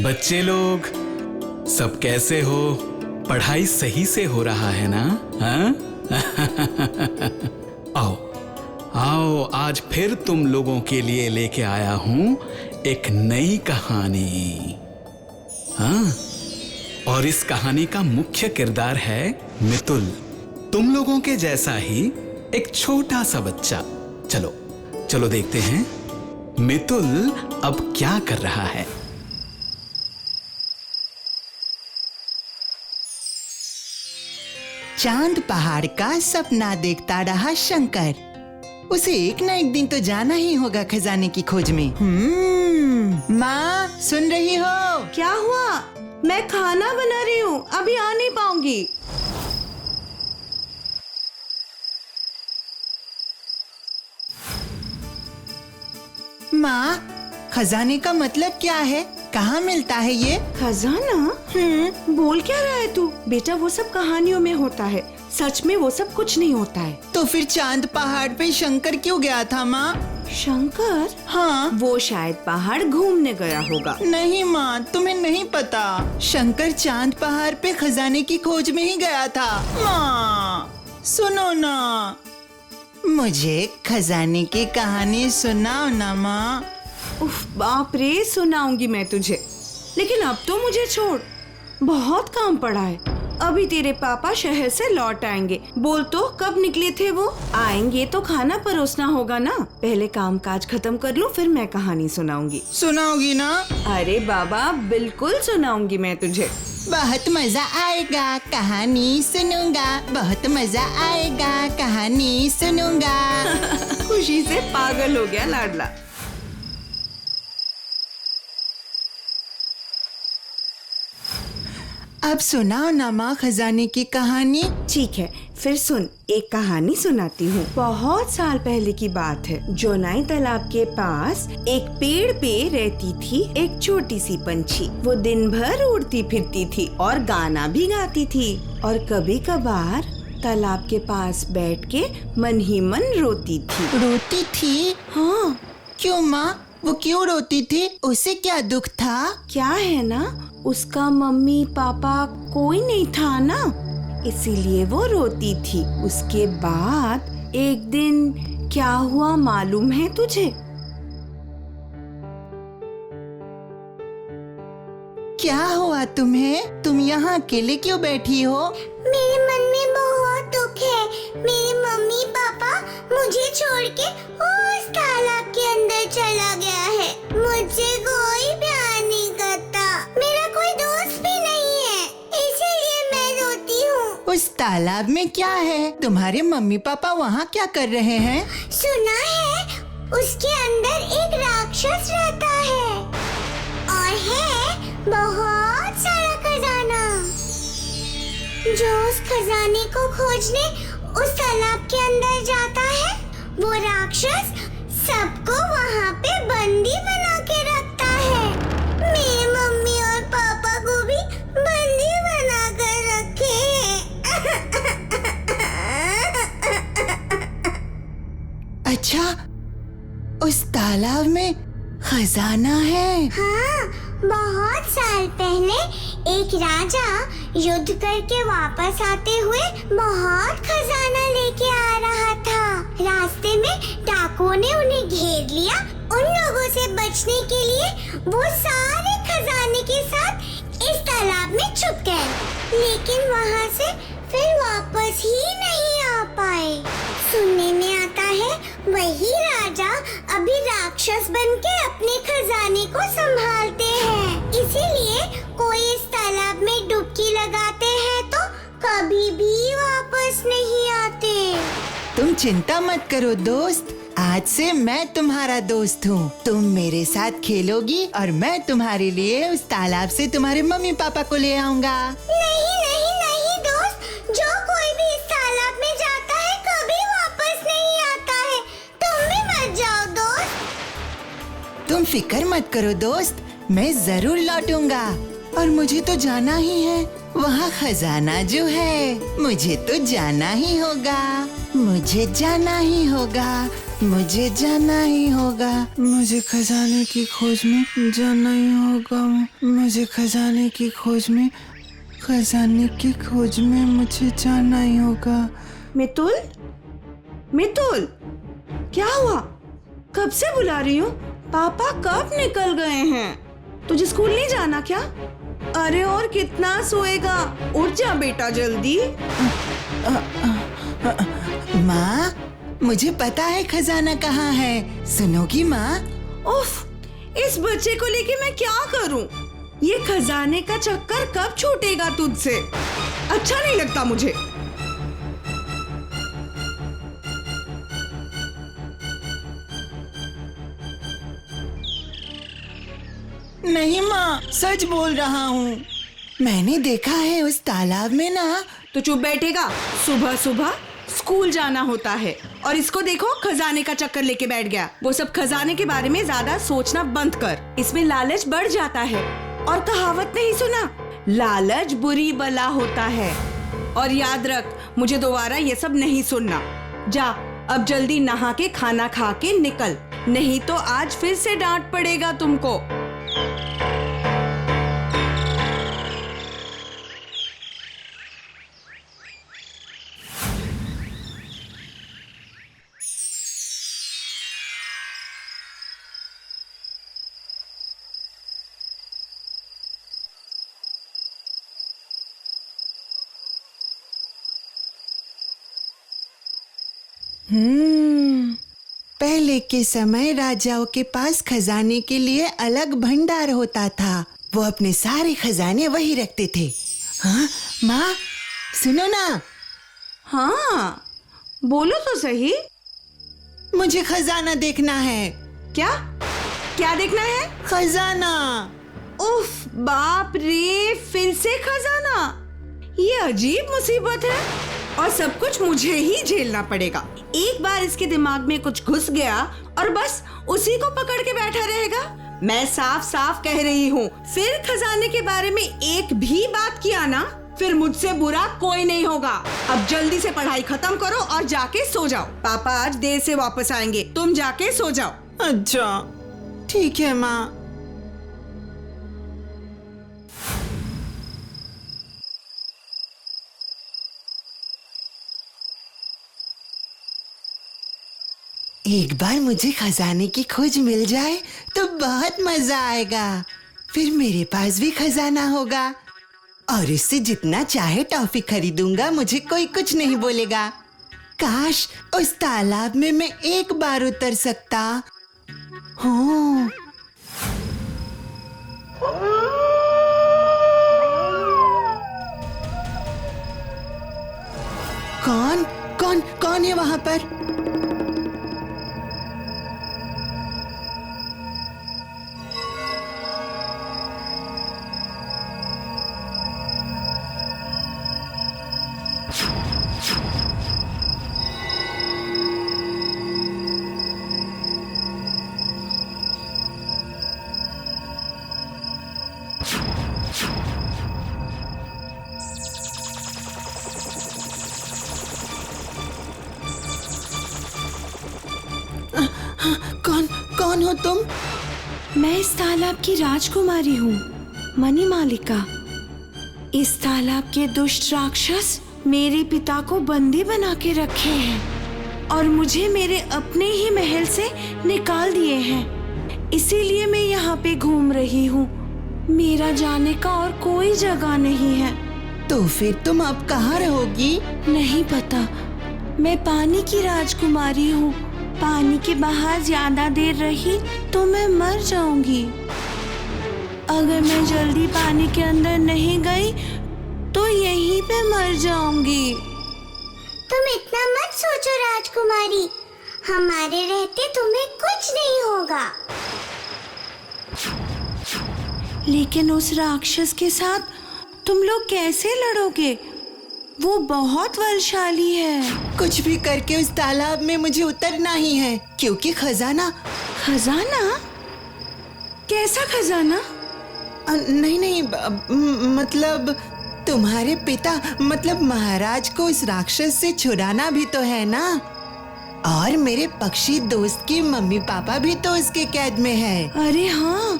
बच्चे लोग सब कैसे हो? पढ़ाई सही से हो रहा है ना? हाँ? आओ आओ, आज फिर तुम लोगों के लिए लेके आया हूं एक नई कहानी। हाँ, और इस कहानी का मुख्य किरदार है मितुल। तुम लोगों के जैसा ही एक छोटा सा बच्चा। चलो चलो देखते हैं मितुल अब क्या कर रहा है। चांद पहाड़ का सपना देखता रहा शंकर। उसे एक ना एक दिन तो जाना ही होगा खजाने की खोज में। माँ, सुन रही हो? क्या हुआ? मैं खाना बना रही हूँ, अभी आ नहीं पाऊंगी। माँ, खजाने का मतलब क्या है? कहाँ मिलता है ये? खजाना? बोल क्या रहा है तू? बेटा वो सब कहानियों में होता है, सच में वो सब कुछ नहीं होता है। तो फिर चांद पहाड़ पे शंकर क्यों गया था माँ? शंकर? हाँ, वो शायद पहाड़ घूमने गया होगा। नहीं माँ, तुम्हें नहीं पता। शंकर चांद पहाड़ पे खजाने की खोज में ही गया था। माँ सुनो ना, मुझे खजाने की कहानी सुनाओ ना माँ। उफ, बाप रे, सुनाऊंगी मैं तुझे, लेकिन अब तो मुझे छोड़, बहुत काम पड़ा है। अभी तेरे पापा शहर से लौट आएंगे। बोल तो कब निकले थे वो? आएंगे तो खाना परोसना होगा ना। पहले काम काज खत्म कर लूं, फिर मैं कहानी सुनाऊंगी। सुनाओगी ना? अरे बाबा, बिल्कुल सुनाऊंगी मैं तुझे। बहुत मजा आएगा, कहानी सुनूंगा। बहुत मजा आएगा, कहानी सुनूंगा। खुशी से पागल हो गया लाडला। अब सुनाओ ना माँ खजाने की कहानी। ठीक है, फिर सुन, एक कहानी सुनाती हूँ। बहुत साल पहले की बात है। जोनाई तालाब के पास एक पेड़ पे रहती थी एक छोटी सी पंछी। वो दिन भर उड़ती फिरती थी और गाना भी गाती थी, और कभी कभार तालाब के पास बैठ के मन ही मन रोती थी। रोती थी? हाँ। क्यों माँ, वो क्यों रोती थी? उसे क्या दुख था? क्या है ना, उसका मम्मी पापा कोई नहीं था ना, इसीलिए वो रोती थी। उसके बाद एक दिन क्या हुआ मालूम है तुझे? क्या हुआ तुम्हें? तुम यहाँ अकेले क्यों बैठी हो? मेरे मन में बहुत दुख है। मेरे मम्मी पापा मुझे छोड़ के उस तालाब के अंदर चला गया है। मुझे कोई प्यार नहीं करता, मेरा कोई दोस्त भी नहीं है, इसीलिए मैं रोती हूँ। उस तालाब में क्या है? तुम्हारे मम्मी पापा वहाँ क्या कर रहे हैं? सुना है उसके अंदर एक राक्षस रहता है और है बहुत सारा खजाना। जो उस खजाने को खोजने उस तालाब के अंदर जाता है, वो राक्षस सबको वहाँ पे बंदी बना के रखता है। मेरे मम्मी और पापा को भी बंदी बना कर रखे हैं। अच्छा, उस तालाब में खजाना है? हाँ, बहुत साल पहले एक राजा युद्ध करके वापस आते हुए बहुत खजाना लेके आ रहा था। रास्ते में डाकुओं ने उन्हें घेर लिया। उन लोगों से बचने के लिए वो सारे खजाने के साथ इस तालाब में छुप गए, लेकिन वहाँ से फिर वापस ही नहीं आ पाए। सुनने में आता है वही राजा अभी राक्षस बनके अपने खजाने को संभालते हैं। इसीलिए कोई इस तालाब में डुबकी लगाते हैं तो कभी भी वापस नहीं आते। तुम चिंता मत करो दोस्त, आज से मैं तुम्हारा दोस्त हूँ। तुम मेरे साथ खेलोगी और मैं तुम्हारे लिए उस तालाब से तुम्हारे मम्मी पापा को ले आऊँगा। नहीं नहीं नहीं दोस्त, जो कोई भी इस तालाब में जाता है कभी वापस नहीं आता है। तुम भी मत जाओ दोस्त। तुम फिक्र मत करो दोस्त, मैं जरूर लौटूंगा। और मुझे तो जाना ही है, वहाँ खजाना जो है, मुझे तो जाना ही होगा। मुझे जाना ही होगा, मुझे जाना ही होगा, मुझे खजाने की खोज में जाना ही होगा, मुझे खजाने की खोज में मुझे जाना ही होगा। मितुल, मितुल, क्या हुआ? कब से बुला रही हूँ? पापा कब निकल गए हैं? तुझे स्कूल नहीं जाना क्या? अरे और कितना सोएगा? उठ जा बेटा जल्दी। माँ, मुझे पता है खजाना कहाँ है। सुनोगी माँ? उफ, इस बच्चे को लेके मैं क्या करूं? ये खजाने का चक्कर कब छूटेगा तुझसे? अच्छा नहीं लगता मुझे। नहीं माँ, सच बोल रहा हूँ। मैंने देखा है उस तालाब में ना। तो चुप बैठेगा? सुबह सुबह स्कूल जाना होता है और इसको देखो खजाने का चक्कर लेके बैठ गया। वो सब खजाने के बारे में ज्यादा सोचना बंद कर, इसमें लालच बढ़ जाता है। और कहावत नहीं सुना, लालच बुरी बला होता है। और याद रख, मुझे दोबारा ये सब नहीं सुनना। जा अब जल्दी नहा के खाना खा के निकल, नहीं तो आज फिर से डांट पड़ेगा तुमको। पहले के समय राजाओं के पास खजाने के लिए अलग भंडार होता था। वो अपने सारे खजाने वही रखते थे। हाँ माँ, सुनो ना। हाँ बोलो तो सही। मुझे खजाना देखना है। क्या क्या देखना है? खजाना। उफ, बाप रे, फिर से खजाना। ये अजीब मुसीबत है और सब कुछ मुझे ही झेलना पड़ेगा। एक बार इसके दिमाग में कुछ घुस गया और बस उसी को पकड़ के बैठा रहेगा। मैं साफ साफ कह रही हूँ, फिर खजाने के बारे में एक भी बात किया ना, फिर मुझसे बुरा कोई नहीं होगा। अब जल्दी से पढ़ाई खत्म करो और जाके सो जाओ। पापा आज देर से वापस आएंगे, तुम जाके सो जाओ। अच्छा ठीक है माँ। एक बार मुझे खजाने की खोज मिल जाए तो बहुत मजा आएगा। फिर मेरे पास भी खजाना होगा और इससे जितना चाहे टॉफी खरीदूंगा, मुझे कोई कुछ नहीं बोलेगा। काश उस तालाब में मैं एक बार उतर सकता हूँ। कौन कौन कौन है वहां पर? कौन हो तुम? मैं इस तालाब की राजकुमारी हूँ, मणिमालिका। इस तालाब के दुष्ट राक्षस मेरे पिता को बंदी बना के रखे हैं और मुझे मेरे अपने ही महल से निकाल दिए हैं। इसीलिए मैं यहाँ पे घूम रही हूँ। मेरा जाने का और कोई जगह नहीं है। तो फिर तुम अब कहाँ रहोगी? नहीं पता। मैं पानी की राजकुमारी हूँ। पानी के बाहर ज्यादा देर रही तो मैं मर जाऊंगी। अगर मैं जल्दी पानी के अंदर नहीं गई तो यहीं पे मर जाऊंगी। तुम इतना मत सोचो राजकुमारी, हमारे रहते तुम्हें कुछ नहीं होगा। लेकिन उस राक्षस के साथ तुम लोग कैसे लड़ोगे? वो बहुत बलशाली है। कुछ भी करके उस तालाब में मुझे उतरना ही है, क्योंकि खजाना। खजाना? कैसा खजाना? नहीं, मतलब तुम्हारे पिता, मतलब महाराज को उस राक्षस से छुड़ाना भी तो है ना। और मेरे पक्षी दोस्त की मम्मी पापा भी तो उसके कैद में है। अरे हाँ,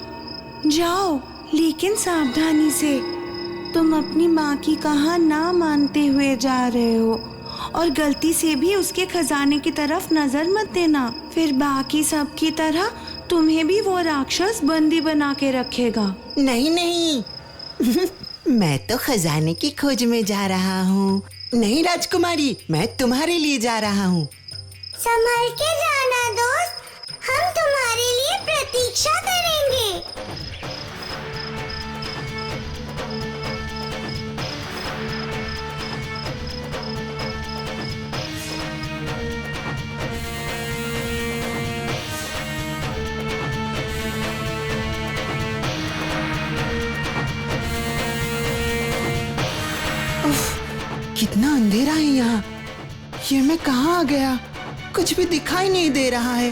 जाओ, लेकिन सावधानी से। तुम अपनी माँ की कहा ना मानते हुए जा रहे हो और गलती से भी उसके खजाने की तरफ नजर मत देना, फिर बाकी सब की तरह तुम्हें भी वो राक्षस बंदी बना के रखेगा। नहीं नहीं मैं तो खजाने की खोज में जा रहा हूँ। नहीं राजकुमारी, मैं तुम्हारे लिए जा रहा हूँ। संभल के जाना दोस्त, हम तुम्हारे लिए प्रतीक्षा करेंगे। कितना अंधेरा है यहाँ। ये मैं कहाँ आ गया? कुछ भी दिखाई नहीं दे रहा है।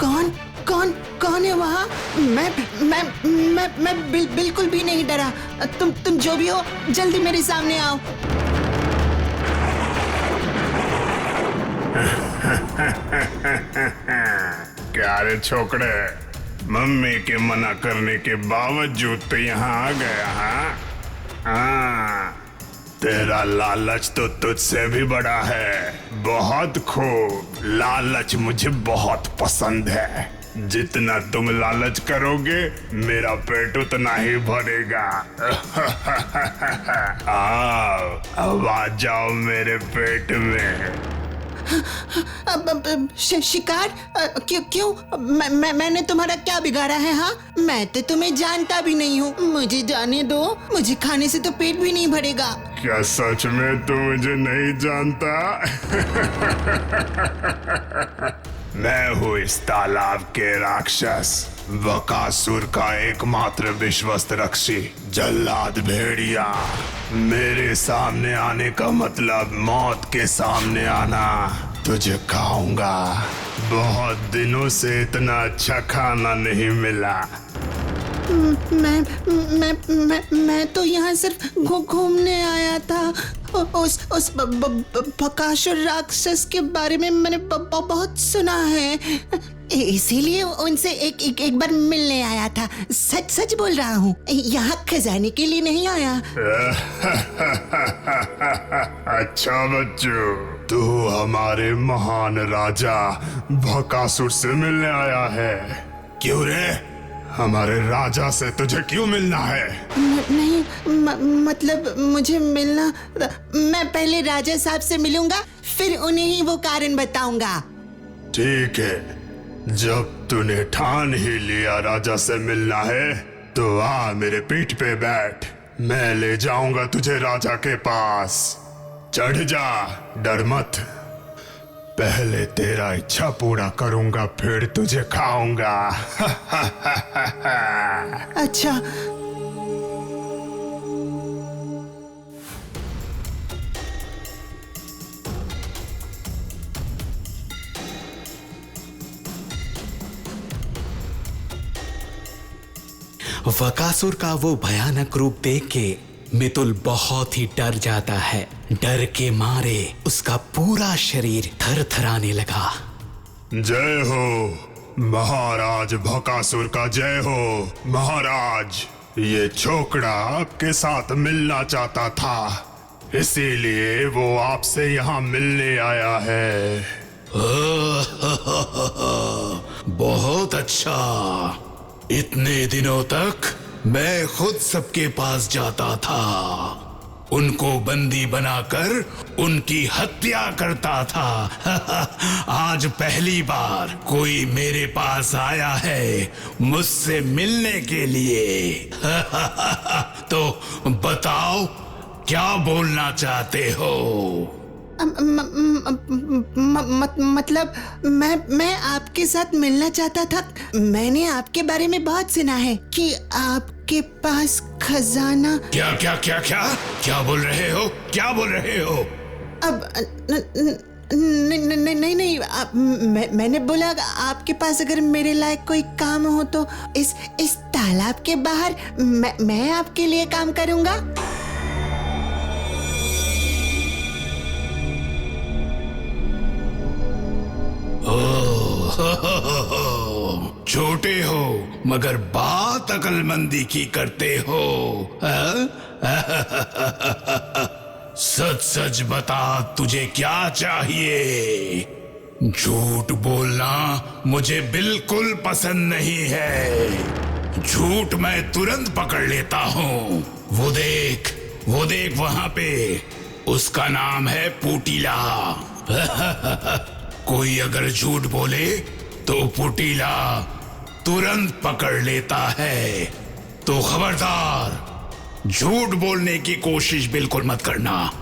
कौन कौन कौन है वहाँ? मैं बिल्कुल भी नहीं डरा। तुम जो भी हो, जल्दी मेरे सामने आओ। क्या रे छोकरे, मम्मी के मना करने के बावजूद तो यहाँ आ गया। हाँ, तेरा लालच तो तुझसे भी बड़ा है। बहुत खूब, लालच मुझे बहुत पसंद है। जितना तुम लालच करोगे मेरा पेट उतना ही भरेगा। आओ, अब आ जाओ मेरे पेट में। शिकार? क्यों? मैंने तुम्हारा क्या बिगाड़ा है? हाँ, मैं तो तुम्हें जानता भी नहीं हूँ। मुझे जाने दो, मुझे खाने से तो पेट भी नहीं भरेगा। क्या सच में तू मुझे नहीं जानता? मैं हूँ इस तालाब के राक्षस, बकासुर का एकमात्र विश्वस्त रक्षी, जल्लाद भेड़िया। मेरे सामने आने का मतलब मौत के सामने आना। तुझे खाऊंगा। बहुत दिनों से इतना अच्छा खाना नहीं मिला। मैं तो यहाँ सिर्फ घूमने आया था। उस बकासुर राक्षस के बारे में मैंने बहुत सुना है, इसीलिए उनसे एक बार मिलने आया था। सच बोल रहा हूँ, यहाँ खजाने के लिए नहीं आया। अच्छा बच्चों, तू हमारे महान राजा बकासुर से मिलने आया है। क्यों रे? हमारे राजा से तुझे क्यों मिलना है? नहीं, मतलब मुझे मिलना, मैं पहले राजा साहब से मिलूंगा, फिर उन्हें ही वो कारण बताऊंगा। ठीक है, जब तूने ठान ही लिया राजा से मिलना है तो आ मेरे पीठ पे बैठ। मैं ले जाऊंगा तुझे राजा के पास। चढ़ जा, डर मत। पहले तेरा इच्छा पूरा करूंगा, फिर तुझे खाऊंगा। अच्छा। बकासुर का वो भयानक रूप देख के मितुल बहुत ही डर जाता है। डर के मारे उसका पूरा शरीर थरथराने लगा। जय हो महाराज बकासुर का, जय हो महाराज। ये छोकरा आपके साथ मिलना चाहता था, इसीलिए वो आपसे यहाँ मिलने आया है। बहुत अच्छा। इतने दिनों तक मैं खुद सबके पास जाता था, उनको बंदी बनाकर उनकी हत्या करता था। आज पहली बार कोई मेरे पास आया है मुझसे मिलने के लिए। तो बताओ, क्या बोलना चाहते हो? मतलब मैं आपके साथ मिलना चाहता था। मैंने आपके बारे में बहुत सुना है कि आपके पास खजाना। क्या क्या क्या क्या क्या बोल रहे हो? क्या बोल रहे हो? अब नहीं, मैंने बोला आपके पास अगर मेरे लायक कोई काम हो तो इस तालाब के बाहर मैं आपके लिए काम करूंगा। छोटे हो मगर बात अक्लमंदी की करते हो। सच सच बता, तुझे क्या चाहिए? झूठ बोलना मुझे बिल्कुल पसंद नहीं है। झूठ मैं तुरंत पकड़ लेता हूँ। वो देख वहां पे, उसका नाम है पुटीला। कोई अगर झूठ बोले तो पुटीला तुरंत पकड़ लेता है। तो खबरदार, झूठ बोलने की कोशिश बिल्कुल मत करना।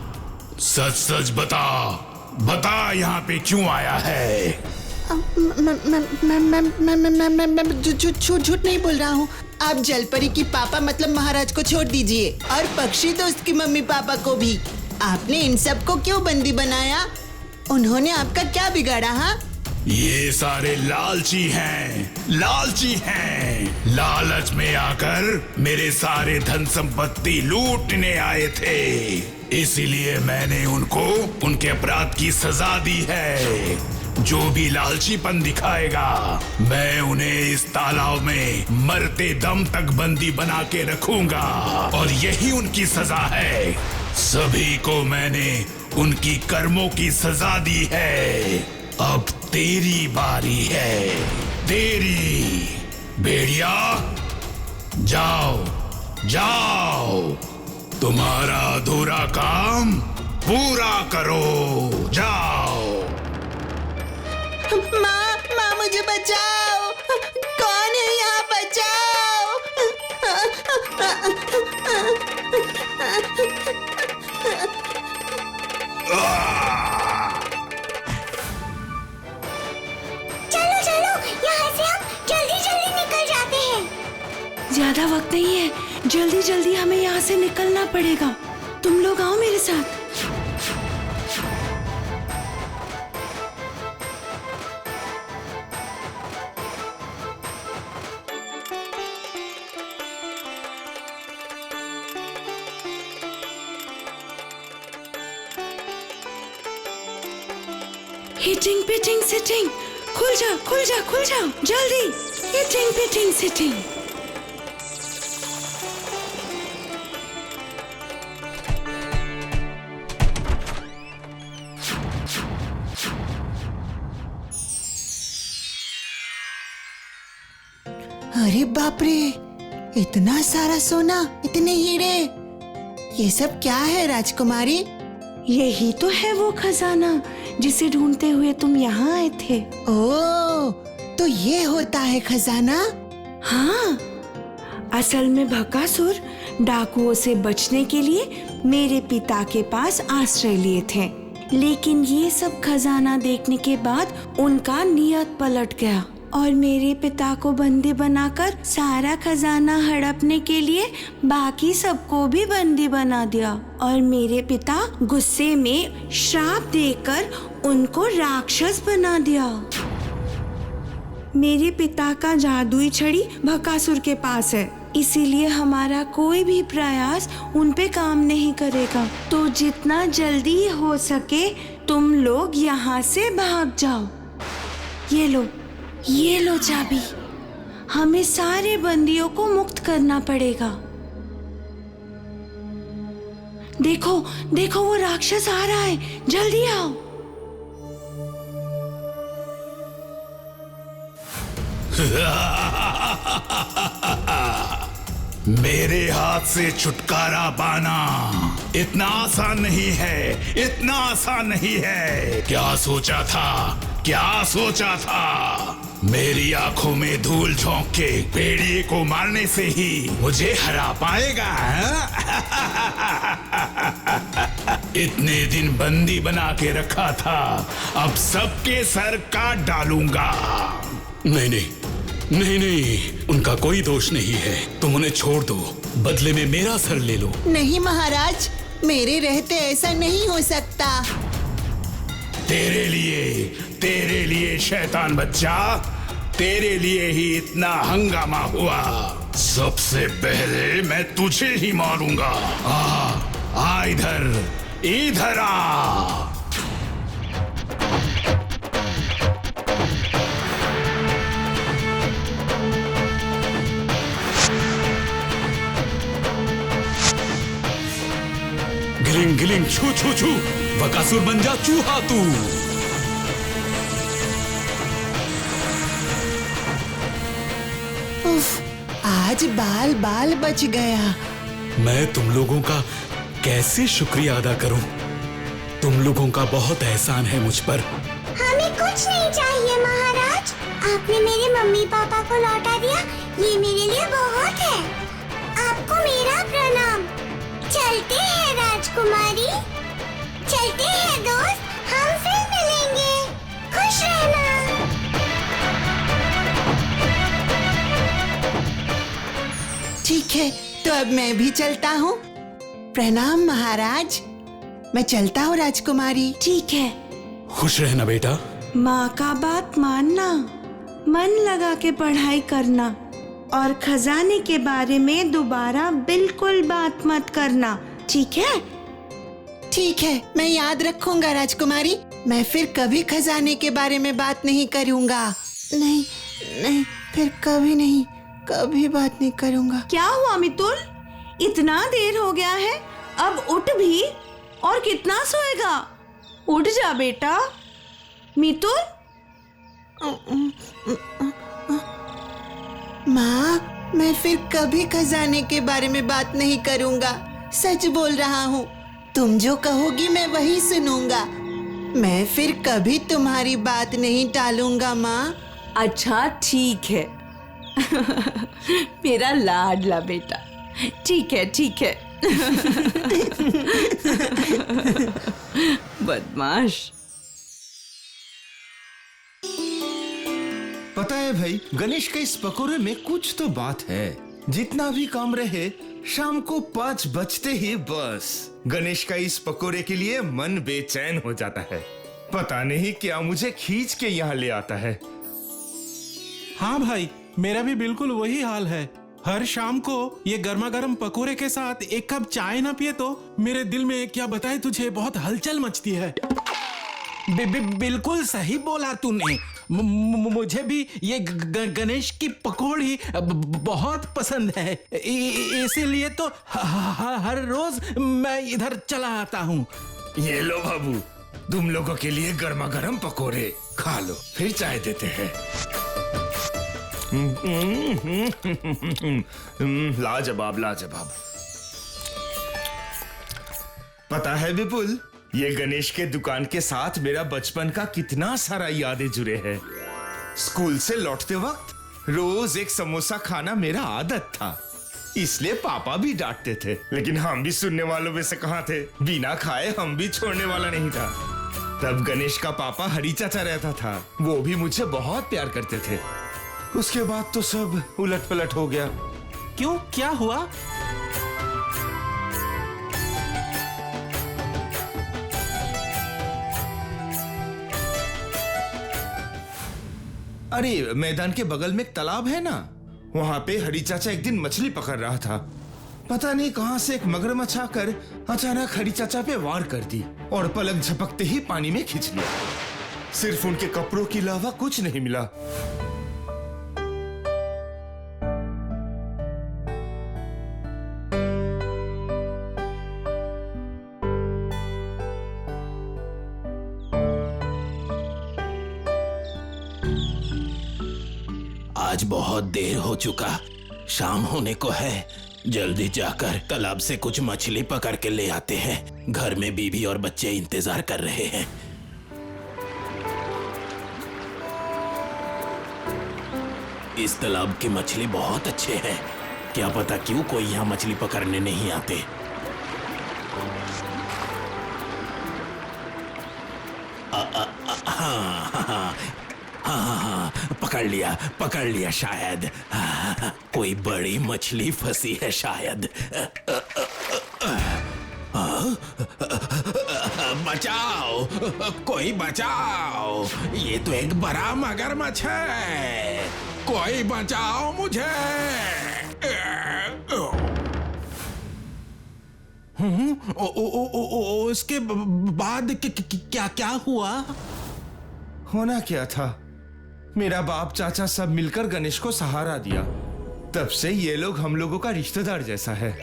सच सच बता यहाँ पे क्यों आया है? मैं झूठ नहीं बोल रहा हूँ। आप जलपरी की पापा मतलब महाराज को छोड़ दीजिए, और पक्षी दोस्त की मम्मी पापा को भी। आपने इन सब को क्यों बंदी बनाया? उन्होंने आपका क्या बिगाड़ा? हाँ, ये सारे लालची हैं। लालच में आकर मेरे सारे धन संपत्ति लूटने आए थे। इसीलिए मैंने उनको उनके अपराध की सजा दी है। जो भी लालचीपन दिखाएगा, मैं उन्हें इस तालाब में मरते दम तक बंदी बना के रखूंगा, और यही उनकी सजा है। सभी को मैंने उनकी कर्मों की सजा दी है। अब तेरी बारी है, तेरी। भेड़िया, जाओ, तुम्हारा अधूरा काम पूरा करो। जाओ। माँ मुझे बचाओ। कौन है यहाँ? बचाओ। चलो यहाँ से हम जल्दी निकल जाते हैं। ज्यादा वक्त नहीं है, जल्दी हमें यहाँ से निकलना पड़ेगा। तुम लोग आओ मेरे साथ। हिटिंग पिटिंग सिटिंग, खुल जाओ जल्दी। Hitting pitting sitting. अरे बाप रे, इतना सारा सोना, इतने हीरे, ये सब क्या है राजकुमारी? यही तो है वो खजाना जिसे ढूंढते हुए तुम यहाँ आए थे। ओह, तो ये होता है खजाना? हाँ, असल में बकासुर डाकुओं से बचने के लिए मेरे पिता के पास आश्रय लिए थे, लेकिन ये सब खजाना देखने के बाद उनका नियत पलट गया और मेरे पिता को बंदी बनाकर सारा खजाना हड़पने के लिए बाकी सबको भी बंदी बना दिया। और मेरे पिता गुस्से में श्राप देकर उनको राक्षस बना दिया। मेरे पिता का जादुई छड़ी बकासुर के पास है, इसीलिए हमारा कोई भी प्रयास उन पे काम नहीं करेगा। तो जितना जल्दी हो सके तुम लोग यहाँ से भाग जाओ। ये लो चाबी। हमें सारे बंदियों को मुक्त करना पड़ेगा। देखो वो राक्षस आ रहा है, जल्दी आओ। मेरे हाथ से छुटकारा पाना इतना आसान नहीं है। क्या सोचा था? मेरी आंखों में धूल झोंक के भेड़िए को मारने से ही मुझे हरा पाएगा? इतने दिन बंदी बना के रखा था, अब सबके सर काट डालूंगा। नहीं, उनका कोई दोष नहीं है। तुम उन्हें छोड़ दो, बदले में मेरा सर ले लो। नहीं महाराज, मेरे रहते ऐसा नहीं हो सकता। तेरे लिए शैतान बच्चा, तेरे लिए ही इतना हंगामा हुआ। सबसे पहले मैं तुझे ही मारूंगा। आ इधर आ। लिंगिलिंग छू छू छू, बकासुर बन जा चूहा तू। उफ, आज बाल बाल बच गया। मैं तुम लोगों का कैसे शुक्रिया अदा करूं? तुम लोगों का बहुत एहसान है मुझ पर। हमें कुछ नहीं चाहिए महाराज, आपने मेरे मम्मी पापा को लौटा दिया, ये मेरे लिए बहुत है। आपको मेरा प्रणाम। चलते हैं राजकुमारी, चलते हैं दोस्त, हम फिर मिलेंगे। खुश रहना। ठीक है, तो अब मैं भी चलता हूँ। प्रणाम महाराज। मैं चलता हूँ राजकुमारी। ठीक है, खुश रहना बेटा। माँ का बात मानना, मन लगा के पढ़ाई करना और खजाने के बारे में दोबारा बिल्कुल बात मत करना, ठीक है? ठीक है, मैं याद रखूंगा राजकुमारी। मैं फिर कभी खजाने के बारे में बात नहीं करूंगा। नहीं नहीं, फिर कभी नहीं, कभी बात नहीं करूंगा। क्या हुआ मितुल? इतना देर हो गया है, अब उठ भी। और कितना सोएगा? उठ जा बेटा। मितुल, माँ, मैं फिर कभी खजाने के बारे में बात नहीं करूंगा। सच बोल रहा हूँ। तुम जो कहोगी मैं वही सुनूंगा। मैं फिर कभी तुम्हारी बात नहीं टालूंगा माँ। अच्छा ठीक है। मेरा लाडला बेटा, ठीक है ठीक है। बदमाश। पता है भाई, गणेश के इस पकोड़े में कुछ तो बात है। जितना भी काम रहे, शाम को 5 बजते ही बस गणेश का इस पकोड़े के लिए मन बेचैन हो जाता है। पता नहीं क्या मुझे खींच के यहाँ ले आता है। हाँ भाई, मेरा भी बिल्कुल वही हाल है। हर शाम को ये गर्मा गर्म पकोड़े के साथ एक कप चाय ना पिए तो मेरे दिल में क्या बताए तुझे बहुत हलचल मचती है। बिल्कुल सही बोला तूने। मुझे भी ये गणेश की पकौड़ी बहुत पसंद है। इसीलिए तो हर रोज मैं इधर चला आता हूँ। ये लो बाबू, तुम लोगों के लिए गर्मा गर्म पकोड़े, खा लो, फिर चाय देते हैं। लाजवाब लाजवाब। पता है विपुल, ये गणेश के दुकान के साथ मेरा बचपन का कितना सारा यादें जुड़े हैं। स्कूल से लौटते वक्त रोज एक समोसा खाना मेरा आदत था, इसलिए पापा भी डांटते थे, लेकिन हम भी सुनने वालों में से कहाँ थे। बिना खाए हम भी छोड़ने वाला नहीं था। तब गणेश का पापा हरी चाचा रहता था, वो भी मुझे बहुत प्यार करते थे। उसके बाद तो सब उलट पलट हो गया। क्यों, क्या हुआ? अरे, मैदान के बगल में एक तालाब है ना, वहां पे हरी चाचा एक दिन मछली पकड़ रहा था। पता नहीं कहां से एक मगरमच्छ आकर अचानक हरी चाचा पे वार कर दी और पलक झपकते ही पानी में खींच लिया। सिर्फ उनके कपड़ों के अलावा कुछ नहीं मिला। आज बहुत देर हो चुका, शाम होने को है। जल्दी जाकर तालाब से कुछ मछली पकड़ के ले आते हैं। घर में बीवी और बच्चे इंतजार कर रहे हैं। इस तालाब की मछली बहुत अच्छे हैं। क्या पता क्यों कोई यहाँ मछली पकड़ने नहीं आते। हाँ, पकड़ लिया शायद। कोई बड़ी मछली फंसी है शायद। बचाओ, कोई बचाओ, ये तो एक बड़ा मगरमच्छ है। कोई बचाओ मुझे। उसके बाद क्या हुआ? होना क्या था, मेरा बाप चाचा सब मिलकर गणेश को सहारा दिया। तब से ये लोग हम लोगों का रिश्तेदार जैसा है।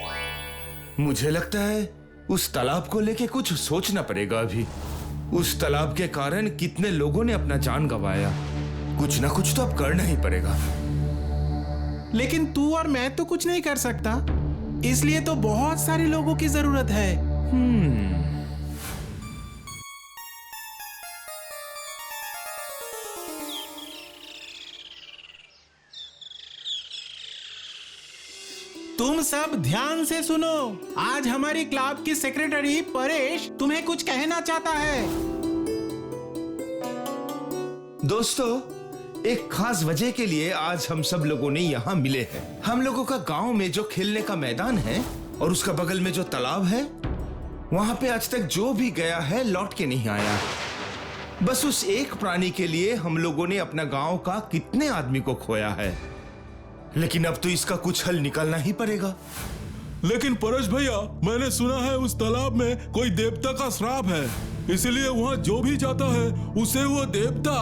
मुझे लगता है उस तालाब को लेके कुछ सोचना पड़ेगा अभी। उस तालाब के कारण कितने लोगों ने अपना जान गंवाया। कुछ ना कुछ तो अब करना ही पड़ेगा। लेकिन तू और मैं तो कुछ नहीं कर सकता, इसलिए तो बहुत सारे लोगों की जरूरत है। तुम सब ध्यान से सुनो। आज हमारी क्लब की सेक्रेटरी परेश तुम्हें कुछ कहना चाहता है। दोस्तों, एक खास वजह के लिए आज हम सब लोगों ने यहाँ मिले हैं। हम लोगों का गांव में जो खेलने का मैदान है और उसका बगल में जो तालाब है, वहां पे आज तक जो भी गया है लौट के नहीं आया। बस उस एक प्राणी के लिए हम लोगों ने अपना गांव का कितने आदमी को खोया है। लेकिन अब तो इसका कुछ हल निकालना ही पड़ेगा। लेकिन परेश भैया, मैंने सुना है उस तालाब में कोई देवता का श्राप है, इसलिए वहाँ जो भी जाता है उसे वो देवता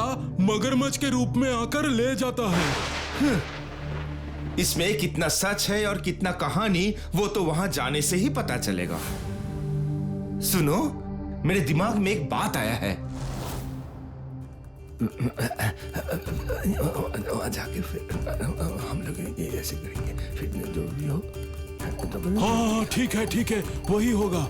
मगरमच्छ के रूप में आकर ले जाता है। इसमें कितना सच है और कितना कहानी, वो तो वहां जाने से ही पता चलेगा। सुनो, मेरे दिमाग में एक बात आया है। जाके फिर हम लोग ये ऐसे करेंगे, फिर जो भी हो। हाँ ठीक है, वही होगा।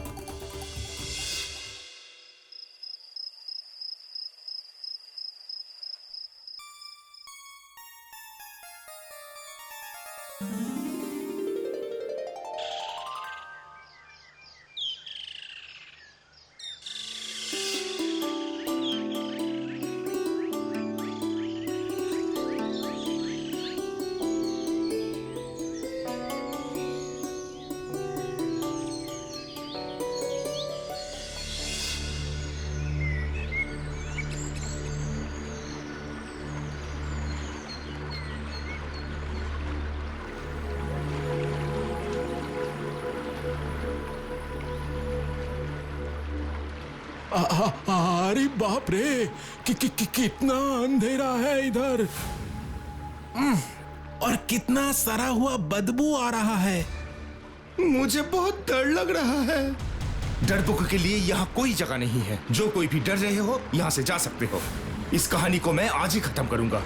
अरे बाप रे, कितना अंधेरा है इधर, और कितना सड़ा हुआ बदबू आ रहा है। मुझे बहुत डर लग रहा है। डरपोकों के लिए यहाँ कोई जगह नहीं है। जो कोई भी डर रहे हो यहाँ से जा सकते हो। इस कहानी को मैं आज ही खत्म करूंगा।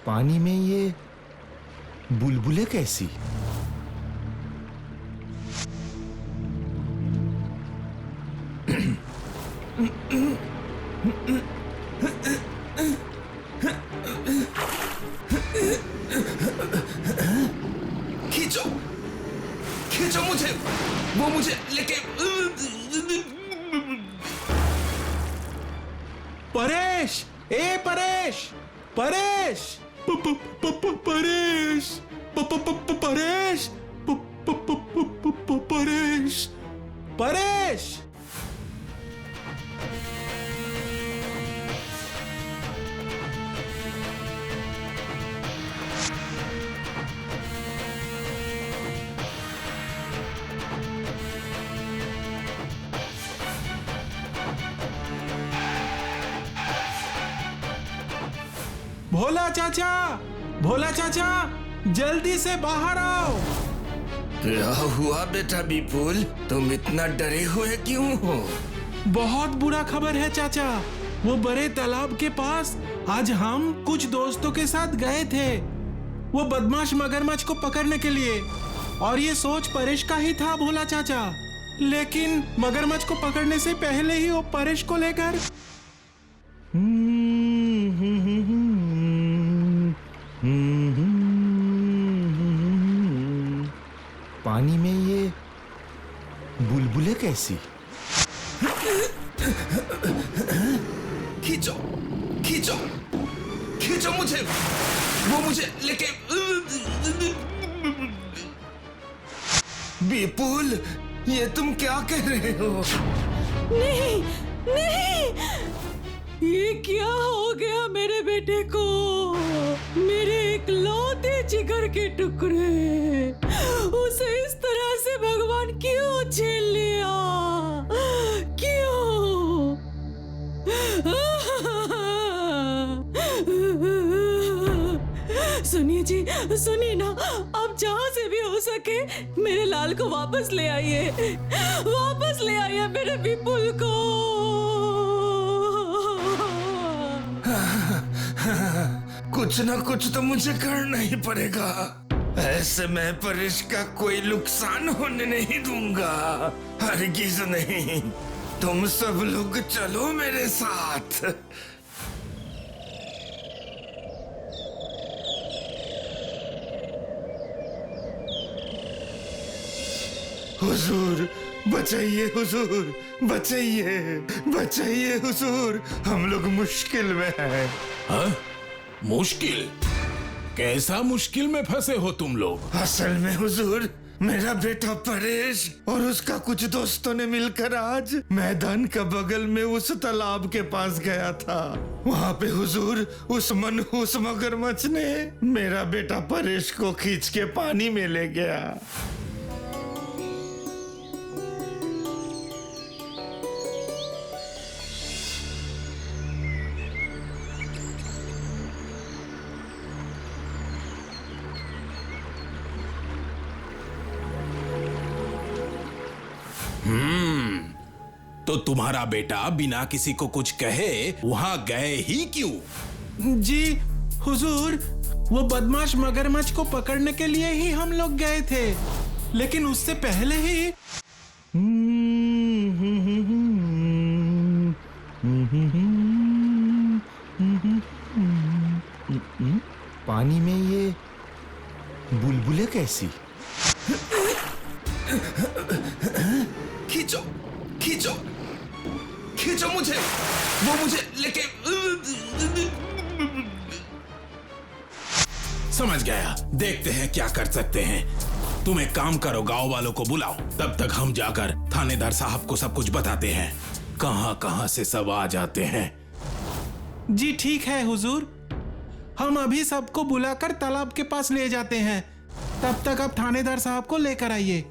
पानी में ये बुलबुलें कैसी? खींचो, खींचो मुझे, वो मुझे लेके। परेश, ए परेश, परेश, परेश, परेश, परेश, परेश। भोला चाचा, भोला चाचा, जल्दी से बाहर आओ। क्या हुआ बेटा विपुल, तुम इतना डरे हुए क्यों हो? बहुत बुरा खबर है चाचा। वो बड़े तालाब के पास आज हम कुछ दोस्तों के साथ गए थे, वो बदमाश मगरमच्छ को पकड़ने के लिए, और ये सोच परेश का ही था भोला चाचा। लेकिन मगरमच्छ को पकड़ने से पहले ही वो परेश को लेकर पानी में ये बुलबुलें कैसी? खींचो, खींचो, खींचो मुझे, वो मुझे लेके। विपुल, ये तुम क्या कह रहे हो? नहीं नहीं, ये क्या हो गया मेरे बेटे को? मेरे इकलौते जिगर के टुकड़े, उसे इस तरह से भगवान क्यों झेल लिया? क्यों? सुनिए जी, सुनिए ना, आप जहाँ से भी हो सके मेरे लाल को वापस ले आइए, वापस ले आइए मेरे विपुल को। कुछ ना कुछ तो मुझे करना ही पड़ेगा। ऐसे मैं परेश का कोई नुकसान होने नहीं दूंगा, हरगिज नहीं। तुम सब लोग चलो मेरे साथ। हुजूर बचाइए, हुजूर बचाइए, बचाइए हुजूर, हम लोग मुश्किल में हैं। हाँ? मुश्किल? कैसा मुश्किल में फंसे हो तुम लोग? असल में हुजूर, मेरा बेटा परेश और उसका कुछ दोस्तों ने मिलकर आज मैदान का बगल में उस तालाब के पास गया था। वहाँ पे हुजूर उस मनहूस मगरमच्छ ने मेरा बेटा परेश को खींच के पानी में ले गया। तो तुम्हारा बेटा बिना किसी को कुछ कहे वहां गए ही क्यों? जी हुजूर, वो बदमाश मगरमच्छ को पकड़ने के लिए ही हम लोग गए थे, लेकिन उससे पहले ही पानी में ये बुलबुलें कैसी? खींचो खींचो खींचो मुझे, वो मुझे लेके। समझ गया, देखते हैं क्या कर सकते हैं। तुम एक काम करो, गांव वालों को बुलाओ, तब तक हम जाकर थानेदार साहब को सब कुछ बताते हैं। कहां से सब आ जाते हैं। जी ठीक है हुजूर, हम अभी सबको बुलाकर तालाब के पास ले जाते हैं। तब तक आप थानेदार साहब को लेकर आइए।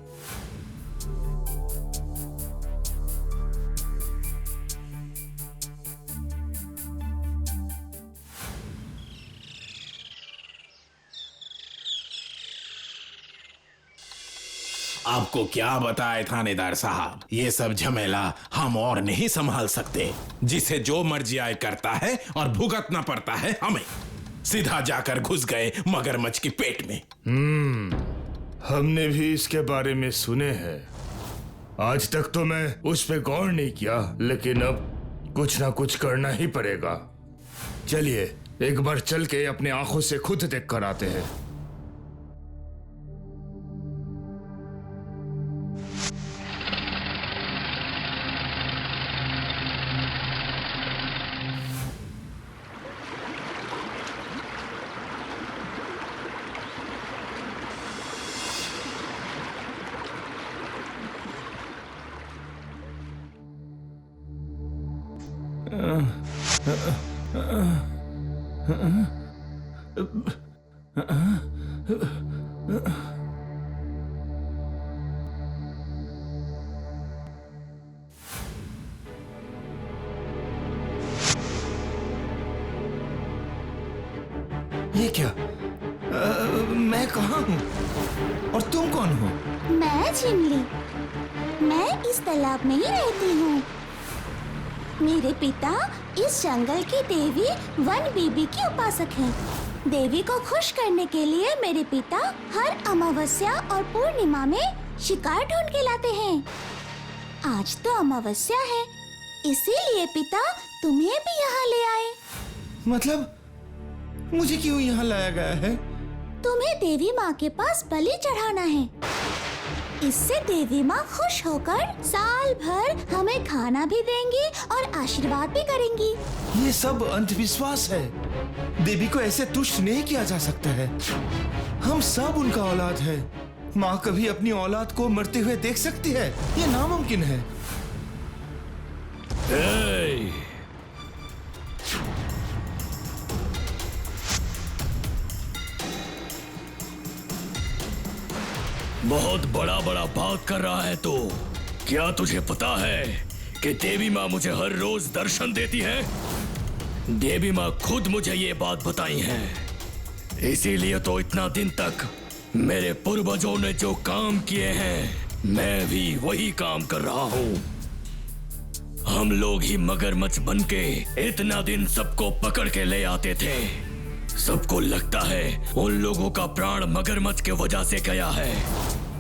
आपको क्या बताए थानेदार साहब, ये सब झमेला हम और नहीं संभाल सकते। जिसे जो मर्जी आए करता है और भुगतना पड़ता है हमें। सीधा जाकर घुस गए मगरमच्छ के पेट में। हमने भी इसके बारे में सुने हैं। आज तक तो मैं उस पे गौर नहीं किया, लेकिन अब कुछ ना कुछ करना ही पड़ेगा। चलिए एक बार चल के अपने आंखों से खुद देख कर आते हैं। ये क्या? मैं कहाँ हूँ और तुम कौन हो? मैं झिमली, मैं इस तालाब में ही रहती हूँ। मेरे पिता इस जंगल की देवी वन बीबी की उपासक हैं। देवी को खुश करने के लिए मेरे पिता हर अमावस्या और पूर्णिमा में शिकार ढूंढ के लाते हैं। आज तो अमावस्या है, इसीलिए पिता तुम्हें भी यहाँ ले आए। मतलब मुझे क्यों यहाँ लाया गया है? तुम्हें देवी माँ के पास बलि चढ़ाना है। इससे देवी माँ खुश होकर साल भर हमें खाना भी देंगी और आशीर्वाद भी करेंगी। ये सब अंधविश्वास है। देवी को ऐसे तुष्ट नहीं किया जा सकता है। हम सब उनका औलाद है। माँ कभी अपनी औलाद को मरते हुए देख सकती है? ये नामुमकिन है। बहुत बड़ा बड़ा बात कर रहा है तो क्या तुझे पता है कि देवी माँ मुझे हर रोज दर्शन देती है? देवी माँ खुद मुझे ये बात बताई है। इसीलिए तो इतना दिन तक मेरे पूर्वजों ने जो काम किए हैं मैं भी वही काम कर रहा हूँ। हम लोग ही मगरमच्छ बनके इतना दिन सबको पकड़ के ले आते थे। सबको लगता है उन लोगों का प्राण मगरमच्छ के वजह से गया है,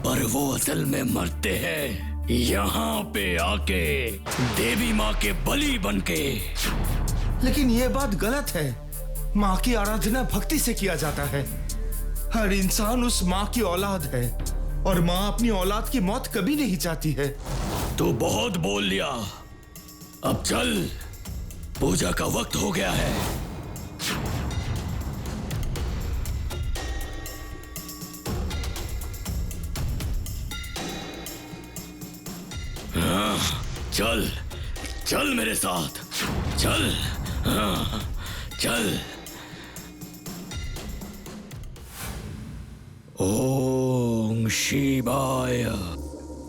पर वो असल में मरते हैं यहाँ पे आके देवी माँ के बलि बनके। लेकिन ये बात गलत है। माँ की आराधना भक्ति से किया जाता है। हर इंसान उस माँ की औलाद है और माँ अपनी औलाद की मौत कभी नहीं चाहती है। तू बहुत बोल लिया, अब चल, पूजा का वक्त हो गया है। हाँ, चल चल मेरे साथ, चल। हाँ, चल। ओम शिवाय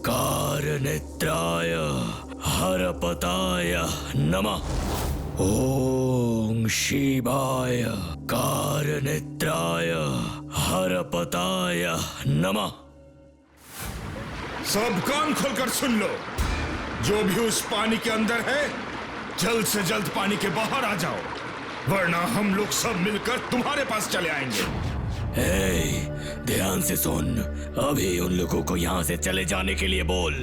कारनेत्राय हरपताय नमः। ओम शिवाय कारनेत्राय हरपताय नमः। सब कान खोलकर सुन लो। जो भी उस पानी के अंदर है, जल्द से जल्द पानी के बाहर आ जाओ, वरना हम लोग सब मिलकर तुम्हारे पास चले आएंगे। ध्यान से सुन, अभी उन लोगों को यहाँ से चले जाने के लिए बोल।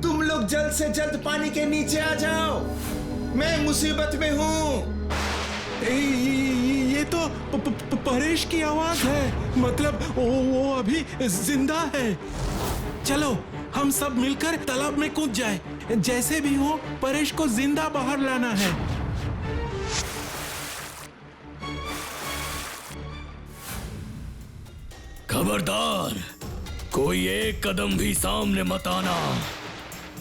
तुम लोग जल्द से जल्द पानी के नीचे आ जाओ, मैं मुसीबत में हूँ। ये तो परेश की आवाज है, मतलब वो अभी जिंदा है। चलो हम सब मिलकर तालाब में कूद जाए। जैसे भी हो परेश को जिंदा बाहर लाना है। खबरदार, कोई एक कदम भी सामने मत आना,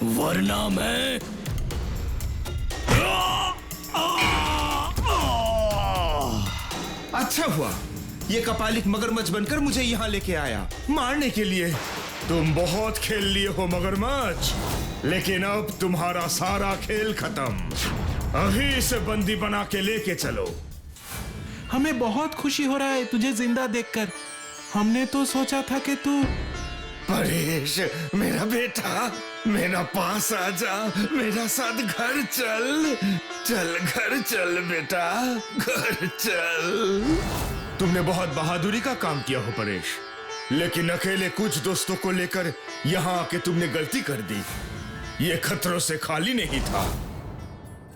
वरना मैं अच्छा हुआ ये कपालिक मगरमच्छ बनकर मुझे यहाँ लेके आया मारने के लिए। तुम बहुत खेल लिए हो मगरमच्छ, लेकिन अब तुम्हारा सारा खेल खत्म। अभी इसे बंदी बना के लेके चलो। हमें बहुत खुशी हो रहा है तुझे जिंदा देखकर। हमने तो सोचा था कि तू परेश, मेरा बेटा, मेरा पास आ जा, मेरा साथ घर चल। चल घर चल बेटा, घर चल। तुमने बहुत बहादुरी का काम किया हो परेश, लेकिन अकेले कुछ दोस्तों को लेकर यहाँ आके तुमने गलती कर दी। ये खतरों से खाली नहीं था।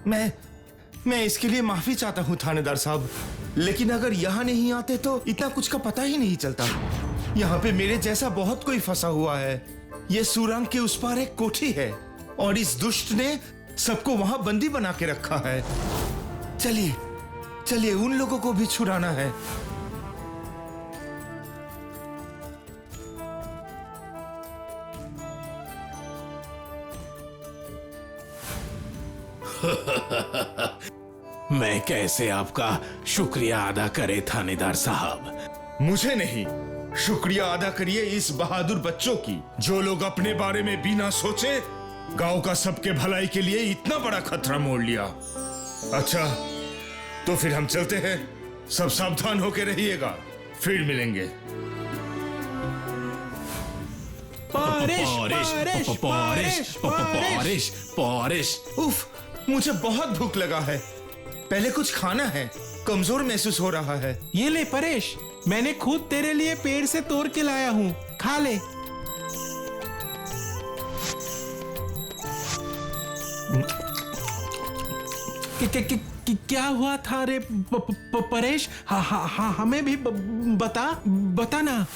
मैं इसके लिए माफी चाहता हूँ थानेदार साहब, लेकिन अगर यहाँ नहीं आते तो इतना कुछ का पता ही नहीं चलता। यहाँ पे मेरे जैसा बहुत कोई फंसा हुआ है। ये सुरंग के उस पार एक कोठी है और इस दुष्ट ने सबको वहां बंदी बना के रखा है। चलिए चलिए, उन लोगों को भी छुड़ाना है। मैं कैसे आपका शुक्रिया अदा करे थानेदार साहब? मुझे नहीं, शुक्रिया अदा करिए इस बहादुर बच्चों की, जो लोग अपने बारे में बिना सोचे गांव का सबके भलाई के लिए इतना बड़ा खतरा मोड़ लिया। अच्छा तो फिर हम चलते हैं, सब सावधान होकर रहिएगा, फिर मिलेंगे। परेश, परेश, परेश, परेश, परेश। उफ, मुझे बहुत भूख लगा है, पहले कुछ खाना है, कमजोर महसूस हो रहा है। ये ले परेश, मैंने खुद तेरे लिए पेड़ से तोड़ के लाया हूँ, खा ले। क्या हुआ था रे परेश? हाँ, हमें भी बताना।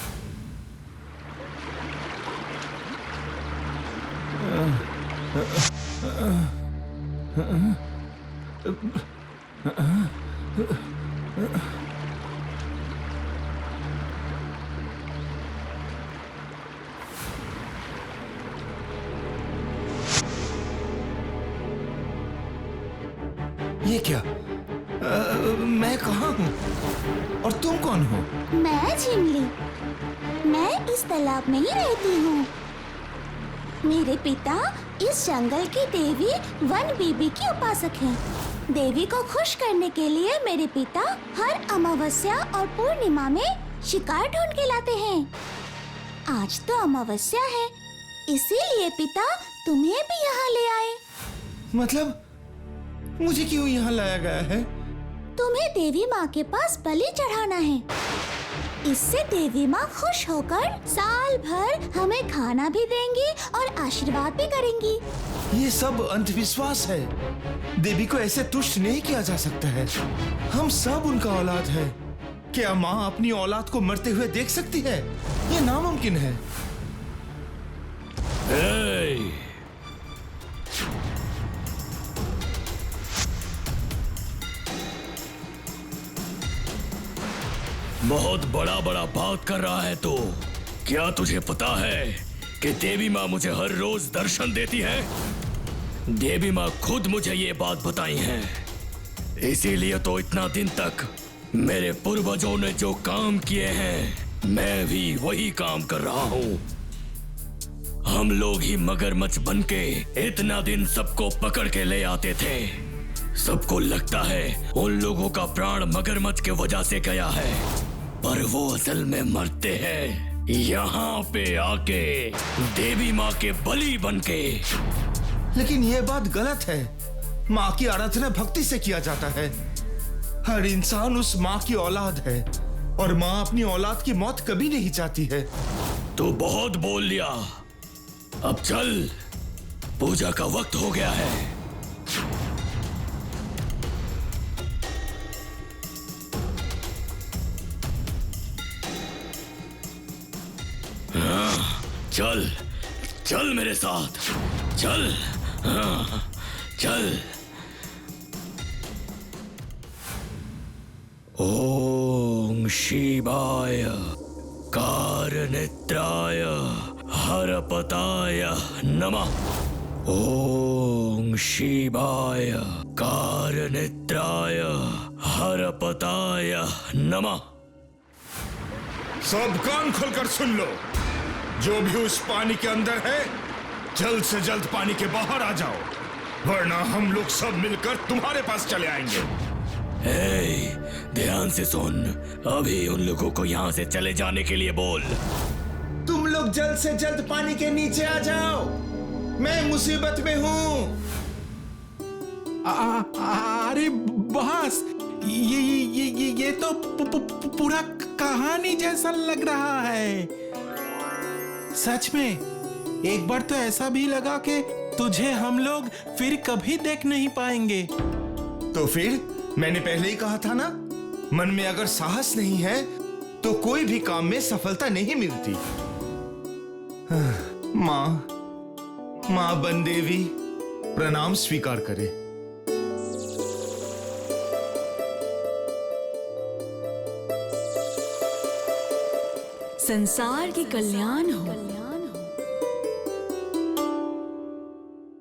मैं कहाँ हूँ और तुम कौन हो? मैं झिमली, मैं इस तालाब में ही रहती हूँ। मेरे पिता इस जंगल की देवी वन बीबी की उपासक हैं। देवी को खुश करने के लिए मेरे पिता हर अमावस्या और पूर्णिमा में शिकार ढूंढ के लाते हैं। आज तो अमावस्या है, इसीलिए पिता तुम्हें भी यहाँ ले आए। मतलब मुझे क्यों यहाँ लाया गया है? तुम्हें देवी माँ के पास बलि चढ़ाना है। इससे देवी माँ खुश होकर साल भर हमें खाना भी देंगी और आशीर्वाद भी करेंगी। ये सब अंधविश्वास है। देवी को ऐसे तुष्ट नहीं किया जा सकता है। हम सब उनका औलाद है। क्या माँ अपनी औलाद को मरते हुए देख सकती है? ये नामुमकिन है। बहुत बड़ा बड़ा बात कर रहा है तो क्या तुझे पता है कि देवी माँ मुझे हर रोज दर्शन देती है? देवी माँ खुद मुझे ये बात बताई है। इसीलिए तो इतना दिन तक मेरे पूर्वजों ने जो काम किए हैं मैं भी वही काम कर रहा हूँ। हम लोग ही मगरमच्छ बनके इतना दिन सबको पकड़ के ले आते थे। सबको लगता है उन लोगों का प्राण मगरमच्छ के वजह से गया है, पर वो असल में मरते हैं यहाँ पे आके देवी माँ के बलि बनके। लेकिन ये बात गलत है। माँ की आराधना भक्ति से किया जाता है। हर इंसान उस माँ की औलाद है और माँ अपनी औलाद की मौत कभी नहीं चाहती है। तू बहुत बोल लिया, अब चल, पूजा का वक्त हो गया है। चल चल मेरे साथ, चल, हाँ, चल। ओम शिवाय कारनेत्राय हरपताय नमः। ओम शिवाय कारनेत्राय हरपताय नमः। सब कान खोलकर सुन लो। जो भी उस पानी के अंदर है, जल्द से जल्द पानी के बाहर आ जाओ, वरना हम लोग सब मिलकर तुम्हारे पास चले आएंगे। ध्यान से सुन, अभी उन लोगों को यहाँ से चले जाने के लिए बोल। तुम लोग जल्द से जल्द पानी के नीचे आ जाओ, मैं मुसीबत में हूँ। अरे बॉस, ये तो पूरा कहानी जैसा लग रहा है। सच में एक बार तो ऐसा भी लगा कि तुझे हम लोग फिर कभी देख नहीं पाएंगे। तो फिर मैंने पहले ही कहा था ना, मन में अगर साहस नहीं है तो कोई भी काम में सफलता नहीं मिलती। माँ बन देवी, प्रणाम स्वीकार करे। संसार की कल्याण हो,